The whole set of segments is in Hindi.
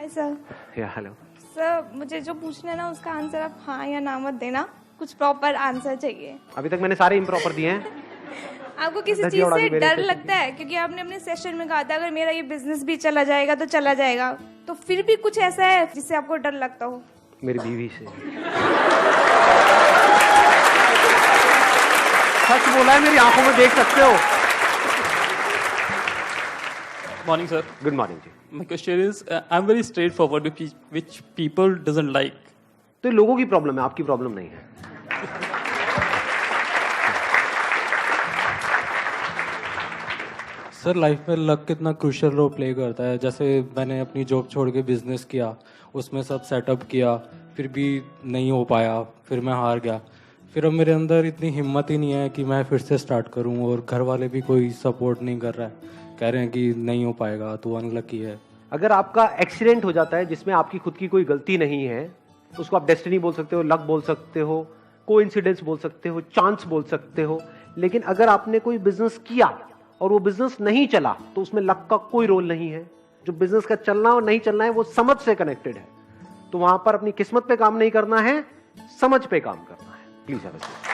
Hi sir. या हेलो सर मुझे जो पूछना है ना उसका आंसर आप हाँ या ना मत देना, कुछ प्रॉपर आंसर चाहिए। अभी तक मैंने सारे इम्प्रॉपर दिए हैं। आपको किसी चीज से डर लगता है? क्योंकि आपने अपने सेशन में कहा था अगर मेरा ये बिजनेस भी चला जाएगा तो चला जाएगा, तो फिर भी कुछ ऐसा है जिससे आपको डर लगता हो? मेरी बीवी से। सच बोला है, मेरी आंखों में देख सकते हो। Morning, sir. Good morning ji. My question is, I'm very straightforward, which people doesn't like. तो ये लोगों की प्रॉब्लम है, आपकी प्रॉब्लम नहीं है। सर लाइफ में लक कितना क्रूशियल रोल प्ले करता है। जैसे मैंने अपनी जॉब छोड़ के बिजनेस किया, उसमें सब सेटअप किया, फिर भी नहीं हो पाया, फिर मैं हार गया। फिर अब मेरे अंदर इतनी हिम्मत ही नहीं है कि मैं फिर से स्टार्ट करूं, और घर वाले भी कोई सपोर्ट नहीं कर रहा है, कह रहे हैं कि नहीं हो पाएगा, तू अनलकी है। अगर आपका एक्सीडेंट हो जाता है जिसमें आपकी खुद की कोई गलती नहीं है, उसको आप डेस्टिनी बोल सकते हो, लक बोल सकते हो, कोइंसिडेंस बोल सकते हो, चांस बोल सकते हो। लेकिन अगर आपने कोई बिजनेस किया और वो बिजनेस नहीं चला तो उसमें लक का कोई रोल नहीं है। जो बिजनेस का चलना और नहीं चलना है वो समझ से कनेक्टेड है। तो वहां पर अपनी किस्मत पे काम नहीं करना है, समझ पे काम करना है। Please have a seat.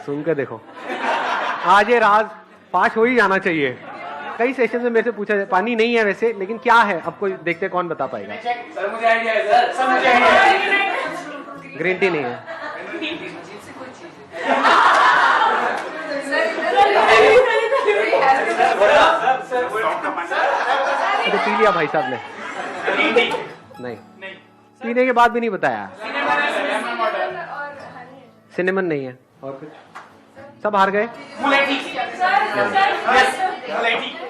सुन के देखो, आज ये राज पास हो ही जाना चाहिए। कई सेशन में मेरे से पूछा जाए, पानी नहीं है वैसे, लेकिन क्या है अब कोई देखते कौन बता पाएगा। सर मुझे आइडिया है सर, सब मुझे आइडिया है। ग्रीन टी नहीं है। तो पी लिया भाई साहब ने? नहीं, पीने के बाद भी नहीं बताया। सिनेमन नहीं है। और कुछ? सब हार गए।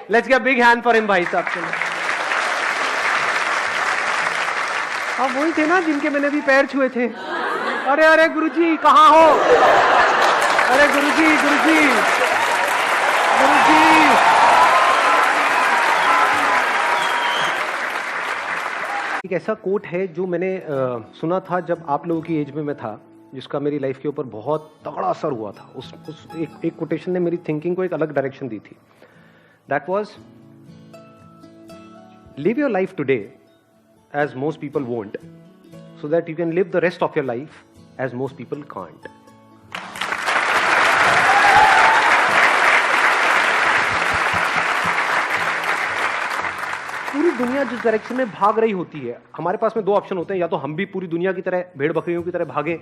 Let's give big hand for him भाई साहब के लिए। अब वही थे ना जिनके मैंने भी पैर छुए थे। अरे अरे गुरुजी कहाँ हो? अरे गुरुजी गुरुजी गुरुजी। एक ऐसा कोट है जो मैंने सुना था जब आप लोगों की एज में मैं था, जिसका मेरी लाइफ के ऊपर बहुत तगड़ा असर हुआ था। उस एक कोटेशन ने मेरी थिंकिंग को एक अलग डायरेक्शन दी थी। That was, live your life today as most people won't, so that you can live the rest of your life as most people can't. पूरी दुनिया जिस डायरेक्शन में भाग रही होती है, हमारे पास में दो ऑप्शन होते हैं। या तो हम भी पूरी दुनिया की तरह भेड़ बकरियों की तरह भागें,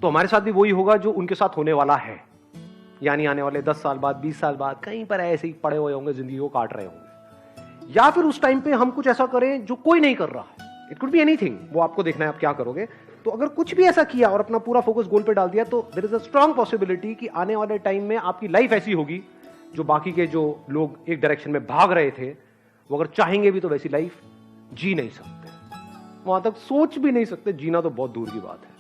तो हमारे साथ भी वही होगा जो उनके साथ होने वाला है। यानी आने वाले 10 साल बाद, 20 साल बाद कहीं पर ऐसे ही पड़े हुए होंगे, जिंदगी को काट रहे होंगे। या फिर उस टाइम पे हम कुछ ऐसा करें जो कोई नहीं कर रहा है। इट कुड बी एनीथिंग, वो आपको देखना है आप क्या करोगे। तो अगर कुछ भी ऐसा किया और अपना पूरा फोकस गोल पे डाल दिया, तो there is a strong possibility कि आने वाले टाइम में आपकी लाइफ ऐसी होगी जो बाकी के जो लोग एक डायरेक्शन में भाग रहे थे, वो अगर चाहेंगे भी तो वैसी लाइफ जी नहीं सकते। वहां तक सोच भी नहीं सकते। जीना तो बहुत दूर की बात है।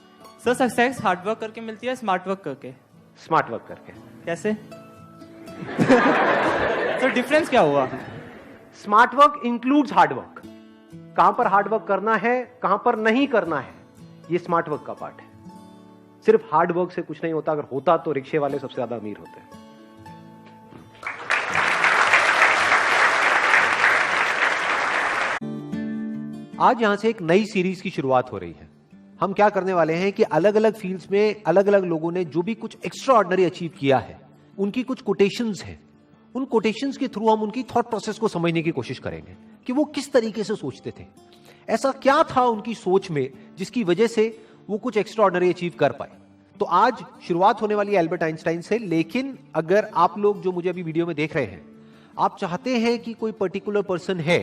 सर सक्सेस हार्ड वर्क करके मिलती है स्मार्ट वर्क करके? स्मार्ट वर्क करके। कैसे? तो डिफरेंस क्या हुआ? Smart work includes hard work. कहां पर हार्ड वर्क करना है, कहां पर नहीं करना है, ये स्मार्ट वर्क का पार्ट है। सिर्फ हार्ड वर्क से कुछ नहीं होता। अगर होता तो रिक्शे वाले सबसे ज्यादा अमीर होते हैं। आज यहां से एक नई सीरीज की शुरुआत हो रही है। हम क्या करने वाले हैं कि अलग अलग फील्ड्स में अलग अलग लोगों ने जो भी कुछ एक्स्ट्रा ऑर्डिनरी अचीव किया है, उनकी कुछ कोटेशंस हैं। उन कोटेशंस के थ्रू हम उनकी थॉट प्रोसेस को समझने की कोशिश करेंगे कि वो किस तरीके से सोचते थे, ऐसा क्या था उनकी सोच में जिसकी वजह से वो कुछ एक्स्ट्रा ऑर्डिनरी अचीव कर पाए। तो आज शुरुआत होने वाली है एल्बर्ट आइंस्टाइन से। लेकिन अगर आप लोग जो मुझे अभी वीडियो में देख रहे हैं, आप चाहते हैं कि कोई पर्टिकुलर पर्सन है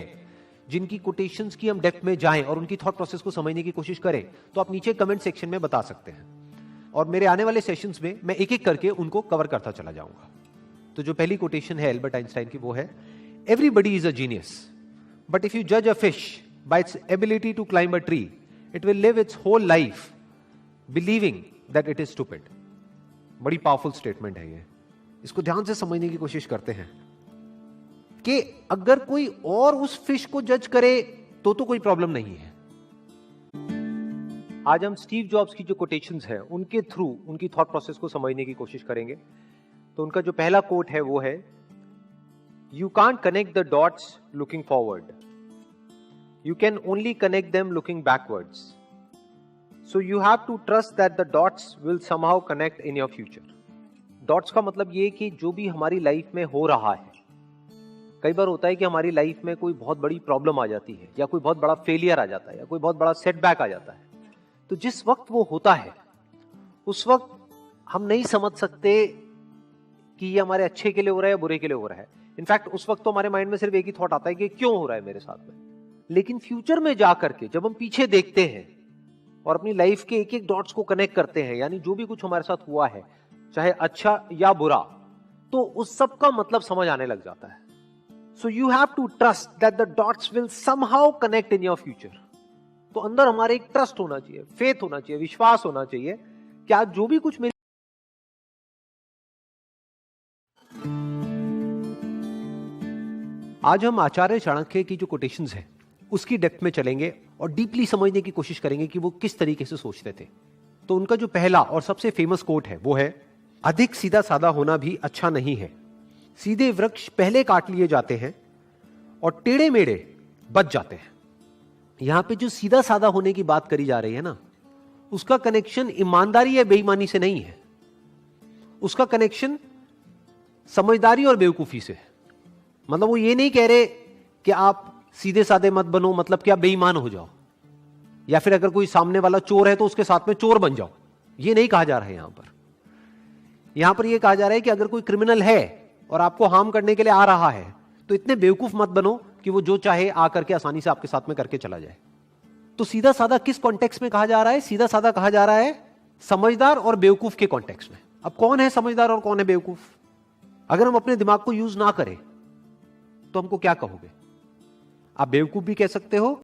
जिनकी कोटेशंस की हम डेप्थ में जाएं और उनकी थॉट प्रोसेस को समझने की कोशिश करें, तो आप नीचे कमेंट सेक्शन में बता सकते हैं। और मेरे आने वाले सेशंस में मैं एक एक करके उनको कवर करता चला जाऊंगा। तो जो पहली कोटेशन है एल्बर्ट आइंस्टाइन की, वो है, everybody is a genius, but if you जज a fish by its ability to climb a tree, it will live its whole life believing that it is stupid. बड़ी पावरफुल स्टेटमेंट है ये। इसको ध्यान से समझने की कोशिश करते हैं कि अगर कोई और उस फिश को जज करे तो कोई प्रॉब्लम नहीं है। आज हम स्टीव जॉब्स की जो कोटेशंस हैं उनके थ्रू उनकी थॉट प्रोसेस को समझने की कोशिश करेंगे। तो उनका जो पहला कोट है वो है, you can't connect the dots looking forward, you can only connect them looking backwards, so you have to trust that the dots will somehow connect in your future. Dots का मतलब ये कि जो भी हमारी लाइफ में हो रहा है, कई बार होता है कि हमारी लाइफ में कोई बहुत बड़ी प्रॉब्लम आ जाती है, या कोई बहुत बड़ा फेलियर आ जाता है, या कोई बहुत बड़ा सेटबैक आ जाता है। तो जिस वक्त वो होता है उस वक्त हम नहीं समझ सकते कि ये हमारे अच्छे के लिए हो रहा है या बुरे के लिए हो रहा है। इनफैक्ट उस वक्त तो हमारे माइंड में सिर्फ एक ही थॉट आता है कि क्यों हो रहा है मेरे साथ में। लेकिन फ्यूचर में जाकर के जब हम पीछे देखते हैं और अपनी लाइफ के एक एक डॉट्स को कनेक्ट करते हैं, यानी जो भी कुछ हमारे साथ हुआ है चाहे अच्छा या बुरा, तो उस सब का मतलब समझ आने लग जाता है। So you have to trust that the dots will somehow connect in your future. तो अंदर हमारे एक ट्रस्ट होना चाहिए, फेथ होना चाहिए, विश्वास होना चाहिए कि आज जो भी कुछ मेरे आज हम आचार्य चाणक्य की जो कोटेशंस हैं उसकी डेप्थ में चलेंगे और डीपली समझने की कोशिश करेंगे कि वो किस तरीके से सोचते थे। तो उनका जो पहला और सबसे फेमस कोट है वो है, अधिक सीधा साधा होना भी अच्छा नहीं है, सीधे वृक्ष पहले काट लिए जाते हैं और टेढ़े मेढ़े बच जाते हैं। यहां पे जो सीधा साधा होने की बात करी जा रही है ना, उसका कनेक्शन ईमानदारी या बेईमानी से नहीं है, उसका कनेक्शन समझदारी और बेवकूफी से है। मतलब वो ये नहीं कह रहे कि आप सीधे साधे मत बनो, मतलब कि आप बेईमान हो जाओ, या फिर अगर कोई सामने वाला चोर है तो उसके साथ में चोर बन जाओ। ये नहीं कहा जा रहा है यहां पर यह कहा जा रहा है कि अगर कोई क्रिमिनल है और आपको हार्म करने के लिए आ रहा है तो इतने बेवकूफ मत बनो कि वो जो चाहे आकर के आसानी से आपके साथ में करके चला जाए। तो सीधा साधा किस कॉन्टेक्स्ट में कहा जा रहा है? सीधा साधा कहा जा रहा है समझदार और बेवकूफ के कॉन्टेक्स्ट में। अब कौन है समझदार और कौन है बेवकूफ? अगर हम अपने दिमाग को यूज ना करें तो हमको क्या कहोगे? आप बेवकूफ भी कह सकते हो